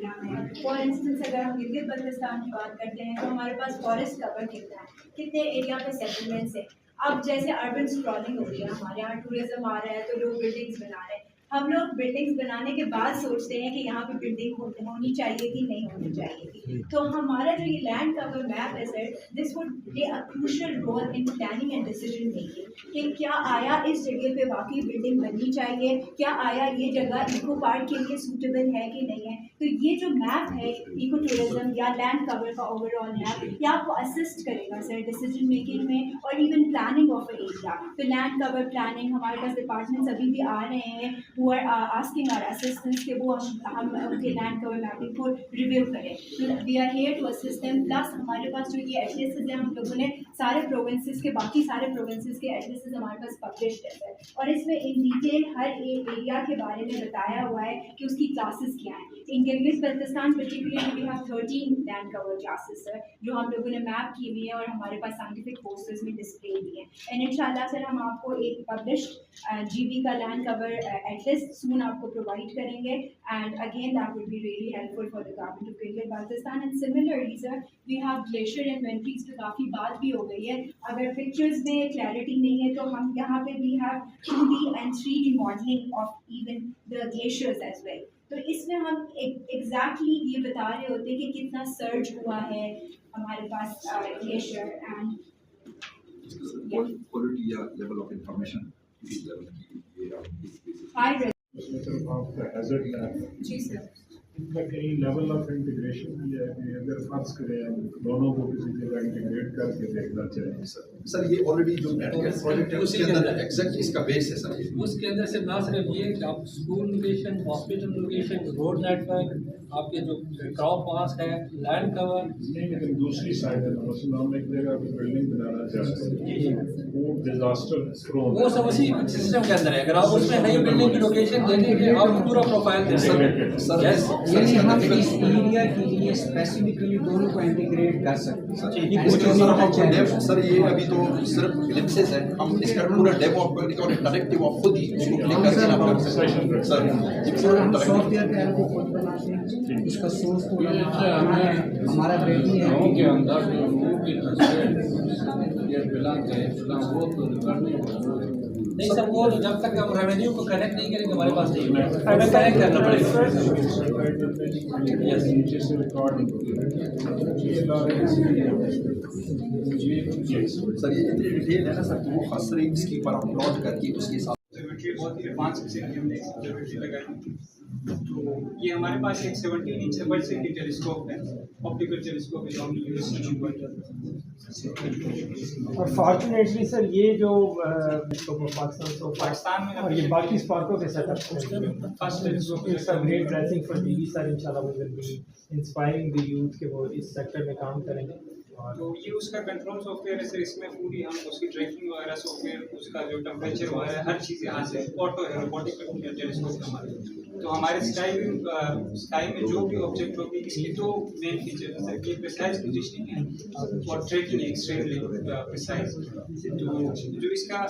Area में। For instance अगर हम गिलगित बल्तिस्तान की बात करते हैं तो हमारे पास फॉरेस्ट कवर कितना है, कितने एरिया पे सेटलमेंट्स है। अब जैसे अर्बन स्क्रॉलिंग हो रही है, हमारे यहाँ टूरिज्म आ रहा है तो लोग बिल्डिंग्स बना रहे हैं। हम लोग बिल्डिंग्स बनाने के बाद सोचते हैं कि यहाँ पे बिल्डिंग होनी चाहिए कि नहीं होनी चाहिए थी। तो हमारा जो ये लैंड कवर मैप है sir, this would play a crucial role in planning and decision making कि क्या आया इस जगह पे वाकई बिल्डिंग बननी चाहिए, क्या आया ये जगह इको पार्क के लिए सूटेबल है कि नहीं है। तो ये जो मैप है इको टूरिज्म या लैंड कवर का ओवरऑल मैप, ये आपको असिस्ट करेगा सर डिसीजन मेकिंग में और इवन प्लानिंग ऑफ एरिया। तो लैंड कवर प्लानिंग हमारे पास डिपार्टमेंट्स अभी भी आ रहे हैं who are asking our assistants कि वो हम उनके लैंड कवर मैपिंग को रिव्यू करें। तो we are here to assist them. Plus हमारे पास जो ये एटलिस्ट्स हैं, हम लोगों ने सारे प्रोविंसेस के बाकी सारे प्रोविंसेस के एटलिस्ट्स हमारे पास पब्लिश्ड है और इसमें इन डिटेल हर एक एरिया के बारे में बताया हुआ है कि उसकी क्लासेस क्या हैं। In Gilgit Baltistan particularly we have 13 land cover classes है जो हम लोगों ने मैप की हुई है और हमारे पास साइंटिफिक पोस्टर्स में डिस्प्ले भी है। एंड इंशाल्लाह सर हम आपको एक पब्लिश्ड जीबी का लैंड कवर एटलिस्ट सून आपको प्रोवाइड करेंगे and again that would be really helpful for the government of Gilgit Baltistan. And similarly sir we have glacier inventories पे काफ़ी बात भी हो गई है। अगर पिक्चर्स में क्लैरिटी नहीं है तो हम यहाँ पे we have 2D and 3D modelling of even the glaciers as well. तो इसमें हम एग्जैक्टली ये बता रहे होते हैं कि कितना सर्ज हुआ है हमारे पास ग्लेशियर एंड क्वालिटी या लेवल ऑफ इंफॉर्मेशन किस लेवल की ये हाई आपका हैजर्ड लैब जी सर इनका कहीं लेवल ऑफ इंटीग्रेशन भी है कि अगर फर्ज करें हम दोनों को किसी जगह इंटीग्रेट करके देखना चाहिए। सर ये ऑलरेडी जो प्रोजेक्ट है उसके अंदर एग्जैक्ट इसका बेस है सर। उसके अंदर से ना सिर्फ ये कि आप school location, hospital location, road network, आपके जो क्रॉप पास है, लैंड कवर नहीं, लेकिन दूसरी साइड है मसलन हम एक जगह पर बिल्डिंग बनाना चाहते हैं वो डिजास्टर प्रोन वो सब उसी सिस्टम के अंदर है। अगर आप उसमें नई बिल्डिंग की लोकेशन देखेंगे आप पूरा प्रोफाइल दे सकते हैं। यानी हम इस एरिया के लिए स्पेसिफिकली दोनों को इंटीग्रेट कर सकते हैं। सर ये अभी तो सिर्फ ग्लिम्पसेस है, हम इसका पूरा डेमो आपको और डायरेक्टिव आप खुद ही उसको क्लिक करके आप कर सकते हैं सर। हम सॉफ्टवेयर पे आपको खुद बनाते हैं, उसका सोर्स कोड हमारा रेडी है के अंदर वो तो नहीं सर, वो जब तक हम रेवेन्यू को कनेक्ट नहीं करेंगे हमारे पास नहीं है, हमें कनेक्ट करना नीचे से रिकॉर्ड सर ये इतनी डिटेल है ना सर कि वो खास इसकी पर अपलोड करके उसके साथ बहुत ही एडवांस फैसिलिटी हमने ऑब्जर्वेटरी लगाई। तो ये हमारे पास एक 17 इंच बड़ी से टेलीस्कोप है, ऑप्टिकल टेलीस्कोप है जो हमने यूएस में और फॉर्चुनेटली सर ये जो पाकिस्तान में और ये बाकी स्पार्को के setup first telescope it's a great blessing for डीवी सर। इंशाल्लाह we will be inspiring the youth के वो इस सेक्टर में काम करेंगे। तो ये उसका कंट्रोल सॉफ्टवेयर है सर, इसमें पूरी हम उसकी ट्रैकिंग वगैरह सॉफ्टवेयर, उसका जो टेम्परेचर वगैरह हर चीज़ यहाँ से ऑटो है, रोबोटिक टेलीस्कोप है हमारे। तो हमारे स्काई में जो भी ऑब्जेक्ट होगी इसकी दो मेन फीचर है सर, ये प्रिसाइज पोजीशनिंग है और ट्रैकिंग एक्सट्रीमली प्रिसाइज। तो जो इसका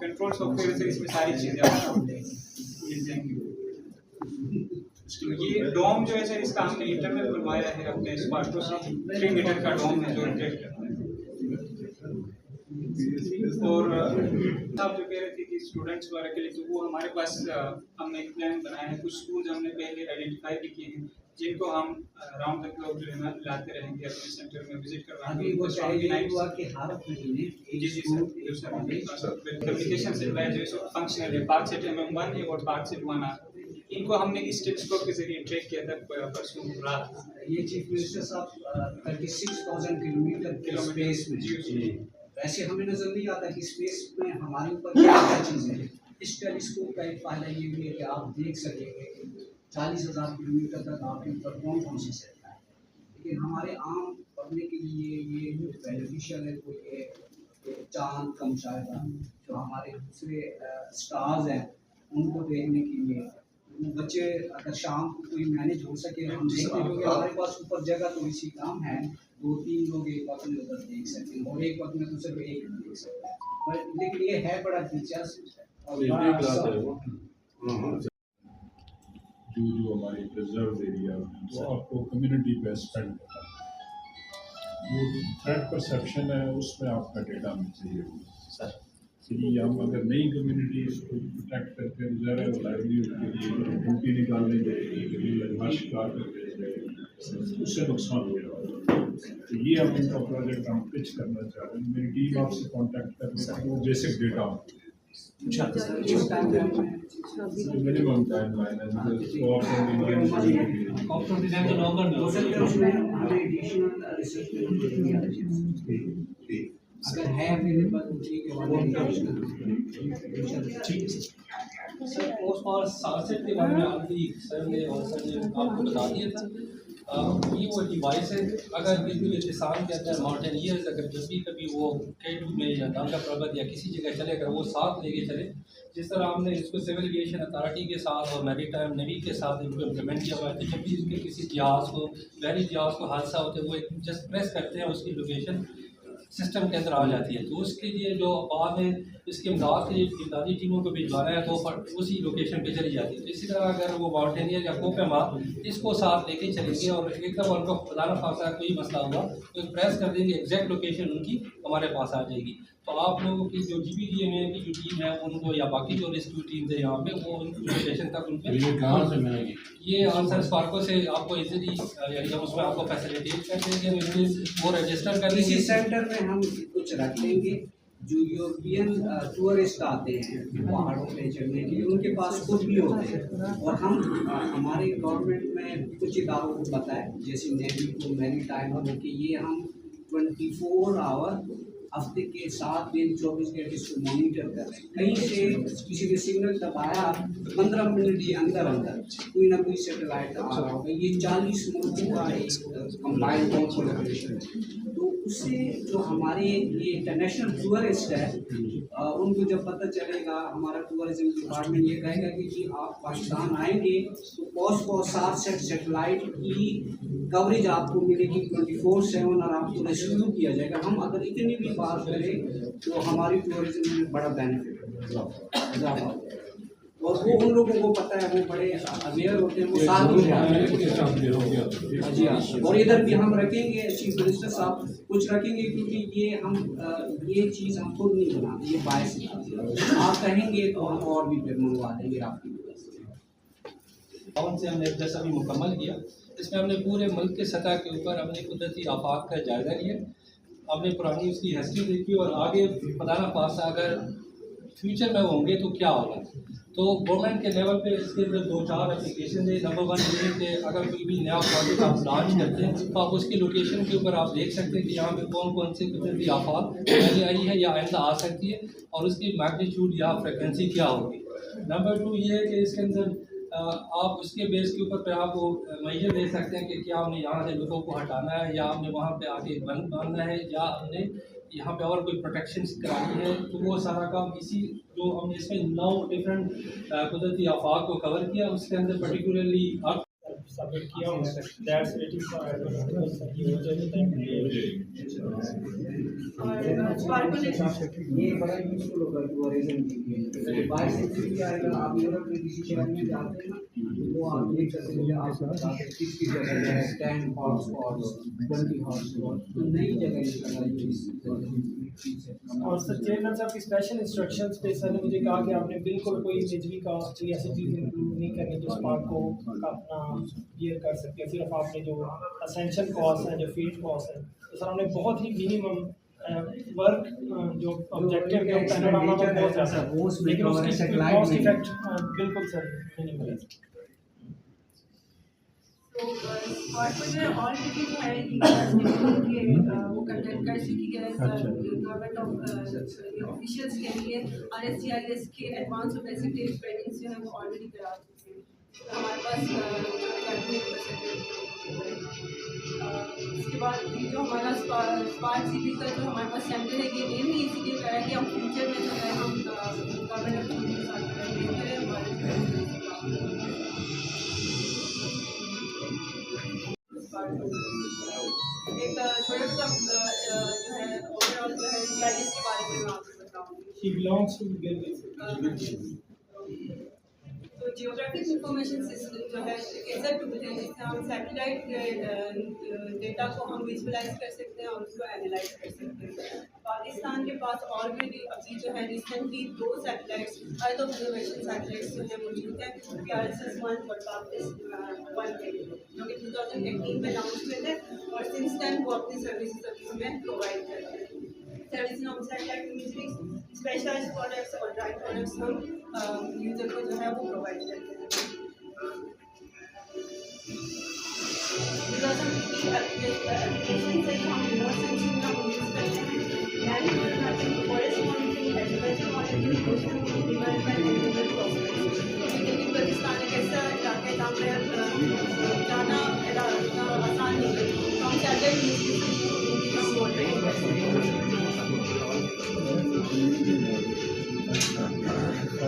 कंट्रोल सॉफ्टवेयर है सर, इसमें सारी चीज़ें आपको मिल जाएंगी। तो ये डोम जो है सर, इसका हमने इंटरनल बनवाया है अपने स्पार्को से, 3 मीटर का डोम है जो इंटेक्ट करता है। और आप जो कह रहे थे कि स्टूडेंट्स वगैरह के लिए, तो वो हमारे पास हमने एक प्लान बनाया है। कुछ स्कूल हमने पहले आइडेंटिफाई भी किए हैं जिनको हम राउंड द क्लॉक जो है ना लाते रहेंगे अपने सेंटर में विजिट करवाएंगे। वो चाहिए हुआ कि हर महीने जी सर, कम्युनिकेशन से जो फंक्शनल है, पार्क सेट MM1 और पार्क सेट 1R, इनको हमने इस टेलीस्कोप के जरिए ट्रैक किया था परसों रात। ये चीफ मिनिस्टर साहब 36,000 किलोमीटर स्पेस में, वैसे हमें नजर नहीं आता कि स्पेस में हमारे ऊपर क्या क्या चीज़ें हैं। इस टेलीस्कोप का एक फायदा ये भी है कि आप देख सकेंगे 40,000 किलोमीटर तक आपके ऊपर कौन कौन सी सेट है। लेकिन हमारे आम पब्लिक के लिए ये बेनिफिशियल है कोई ये चांद का मुशाहिदा, जो हमारे दूसरे स्टार्स हैं उनको देखने के लिए। बच्चे अगर शाम को कोई मैनेज हो सके हम देखते हैं, क्योंकि हमारे पास ऊपर जगह थोड़ी सी कम है, 2-3 लोग एक वक्त में उधर देख सकते हैं और एक वक्त में तो सिर्फ एक देख सकते हैं। लेकिन ये है बड़ा दिलचस्प जो हमारी रिजर्व एरिया, तो आपको कम्युनिटी पे स्पेंड करना है। वो थ्रेट परसेप्शन है, उसमें आपका डेटा हमें चाहिए सर कि हम अगर नई कम्युनिटीज़ को प्रोटेक्ट करते हैं, ज़्यादा लाइवलीहुड के लिए ड्यूटी निकालने जाएगी, शिकार करते जाएगी, उससे नुकसान होगा। तो ये हम इनका प्रोजेक्ट हम पिच करना चाह रहे हैं। मेरी टीम आपसे कांटेक्ट कर रही है, वो बेसिक डेटा मिनिमम टाइमलाइन है, ऑप्शन डिजाइन तो नॉर्मल हमें एडिशनल रिसर्च अगर है अवेलेबल तो ठीक है। सर पोस्ट और सारसेट के बारे में ऑलरेडी सर ने और सर ने आपको बता दिया था। ये वो डिवाइस है, अगर बिल्कुल किसान के अंदर माउंटेनियर्स अगर जब भी कभी वो केटू में या नांगा पर्वत या किसी जगह चले, अगर वो साथ लेके चले, जिस तरह हमने इसको सिविल एविएशन अथॉरिटी के साथ और मैरीटाइम नेवी के साथ इनको इम्प्लीमेंट किया हुआ है कि जब भी उसके किसी जहाज़ को बहरी जहाज़ को हादसा होता है, वो जस्ट प्रेस करते हैं, उसकी लोकेशन सिस्टम के अंदर आ जाती है। तो उसके लिए जो बाद में इसके इमदादी टीमों को भिजवाना है तो उसी लोकेशन पे चली जाती है। तो इसी तरह अगर वो माउंटेनियर या कोपेमा इसको साथ लेके चलेंगे और एकदम उनको खुदा न खासा कोई मसला हुआ तो प्रेस कर देंगे, एग्जैक्ट लोकेशन उनकी हमारे पास आ जाएगी। तो आप लोगों की जो GBDMA की जो टीम है उनको या बाकी जो रेस्क्यू टीम्स है यहाँ पे वो उन लोकेशन तक उनके कहाँ से मिलेंगे? ये आंसर स्पार्को से आपको इजीली यानी हम उसमें आपको फैसिलिटेट कर देंगे, वो रजिस्टर कर इसी देंगे। सेंटर में हम कुछ रख लेंगे जो यूरोपियन टूरिस्ट आते हैं पहाड़ों पे चढ़ने के लिए, उनके पास खुद भी होते हैं। और हम हमारे गवर्नमेंट में कुछ इदारों को पता है, जैसे नेवी को, मैरीटाइम को, कि ये हम 24 आवर हफ्ते के 7 दिन 24 घंटे इसको मॉनिटर कर रहे हैं। कहीं से किसी ने सिग्नल दबाया 15 मिनट के अंदर कोई ना कोई सेटेलाइट आ रहा होगा। ये 40 मुल्कों का एक कंबाइंड कोलैबोरेशन है। तो उससे जो हमारे ये इंटरनेशनल टूरिस्ट है उनको जब पता चलेगा, हमारा टूरिज्म डिपार्टमेंट ये कहेगा कि जी आप पाकिस्तान आएंगे तो पॉस 7 सेटेलाइट की कवरेज आपको मिलेगी 24/7 और आपको रेस्क्यू किया जाएगा। हम अगर इतनी भी बात करें तो हमारी टूरिज्म में बड़ा बेनिफिट है। और वो उन लोगों को पता है, वो बड़े अवेयर होते हैं, वो साथ में जी हाँ। और इधर भी हम रखेंगे, चीफ मिनिस्टर साहब कुछ रखेंगे, क्योंकि ये हम ये चीज़ हम खुद नहीं बनाते, ये बाहर से आप कहेंगे तो हम और भी फिर मंगवा देंगे आपकी टाउन से हमने जैसा भी मुकम्मल किया, इसमें हमने पूरे मुल्क के सतह के ऊपर हमने कुदरती आफात का जायज़ा लिया, हमने पुरानी उसकी हिस्ट्री देखी और आगे पता ना पासा अगर फ्यूचर में होंगे तो क्या होगा। तो गवर्नमेंट के लेवल पे इसके अंदर 2-4 एप्लीकेशन है। नंबर 1 ये कि अगर कोई भी नया प्रोजेक्ट आप लॉन्च करते हैं तो आप उसकी लोकेशन के ऊपर आप देख सकते हैं कि यहाँ पे कौन कौन से कुदरती आफात पहले आई है या आइंदा आ सकती है और उसकी मैग्नीट्यूड या फ्रिक्वेंसी क्या होगी। नंबर 2 ये है कि इसके अंदर आप उसके बेस के ऊपर आप वो मैजर दे सकते हैं कि क्या हमने यहाँ से लोगों को हटाना है या हमने वहाँ पे आके बंद बांधना है या हमने यहाँ पे और कोई प्रोटेक्शन करानी है। तो वो सारा काम इसी जो हमने इसमें 9 डिफरेंट कुदरती आफात को कवर किया, उसके अंदर पर्टिकुलरली आप सबमिट किया हुआ है। दैट्स वेटिंग फॉर ये बड़ा यूजफुल होगा टूरिज्म के लिए। बाहर से भी आएगा, आप यूरोप में किसी शहर में जाते हैं ना तो आप देख सकते हैं आप किसकी जगह है 10 हॉटस्पॉट्स 20 हॉटस्पॉट्स, तो नई जगह और सर चेयरमैन साहब की स्पेशल इंस्ट्रक्शंस पे सर ने मुझे कहा कि आपने बिल्कुल कोई बिजली का कोई ऐसी चीज़ इंक्लूड नहीं करनी जो स्पार्क को अपना गियर कर सके, सिर्फ आपने जो असेंशियल कॉस्ट है, जो फील्ड कॉस्ट है, तो सर हमने बहुत ही मिनिमम वर्क जो ऑब्जेक्टिव के पैनोरामा में बहुत ज़्यादा है, लेकिन उसकी कॉस्ट इफेक्ट बिल्कुल सर मिनिमल है। तो स्पॉट पर जो है ऑलरेडी जो है ये वो कंडक्ट कर चुकी है गवर्नमेंट ऑफिशियल्स के लिए RSGIS के एडवांस और बेसिक टेस्ट ट्रेनिंग्स जो है वो ऑलरेडी करा चुके हैं। हमारे पास इसके बाद जो हमारा स्मार्ट सिटी का जो हमारे पास सेंटर है ये मेनली इसीलिए करा है कि हम फ्यूचर में जो है हम गवर्नमेंट के साथ करेंगे हमारे एक छोटा सा जो है ओवरऑल जो है GIS के बारे में मैं आपको बताऊँगी। She belongs to Gilgit. तो जियोग्राफिक इंफॉर्मेशन सिस्टम जो है इज अ टूल है जिससे हम सैटेलाइट डेटा को हम विजुअलाइज कर सकते हैं और उसको एनालाइज कर सकते हैं। पाकिस्तान के पास ऑलरेडी अभी जो है recently 2 satellites earth observation satellites जो है मौजूद हैं, PRSS-1 और PAPS-1 के, जो कि 2018 में लॉन्च हुए थे और सिंस देन वो अपनी सर्विसेज अभी हमें प्रोवाइड करते हैं। Service of satellite imagery, specialised products और ड्राइव प्रोडक्ट्स हम यूजर को जो है वो प्रोवाइड करते हैं। बिकॉज हम एप्लीकेशन से हम रिमोट सेंसिंग हम यूज़ करते हैं, land mapping, forest monitoring, agriculture monitoring, coastal development and rural progress. क्योंकि पाकिस्तान एक ऐसा इलाका है जहाँ पे जाना आसान नहीं है, तो हम सैटेलाइट यूज़ हम मॉनिटरिंग कर सकते हैं।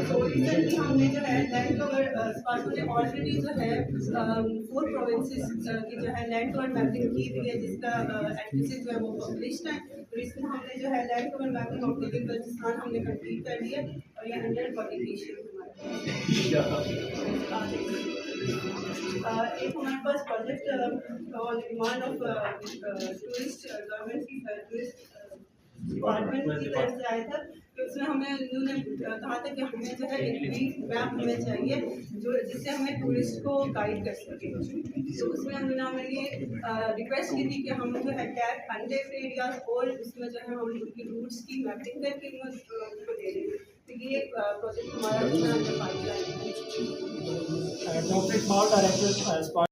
तो रिसेंटली हमने जो है लैंड कवर स्पार्को ने ऑलरेडी जो है 4 प्रोविंसेस की जो है लैंड कवर मैपिंग की हुई है, जिसका एनालिसिस जो है वो पब्लिश्ड है। तो इसमें हमने जो है land cover mapping of Balochistan हमने कंप्लीट कर लिया और ये 100 पब्लिकेशन एक हमारे पास project on demand of tourist government की टूरिस्ट डिपार्टमेंट की तरफ से आया था। तो उसमें हमें उन्होंने कहा था कि हमें जो है एक मैप हमें चाहिए जो जिससे हमें टूरिस्ट को गाइड कर सके। तो उसमें हमने ये रिक्वेस्ट की थी कि हम जो है टैग अनटेप्ड एरियाज और उसमें जो है हम उनकी रूट्स की मैपिंग करके उनको दे देंगे। तो ये प्रोजेक्ट हमारा जो है पाइपलाइन है। Dr. Iqbal, Director,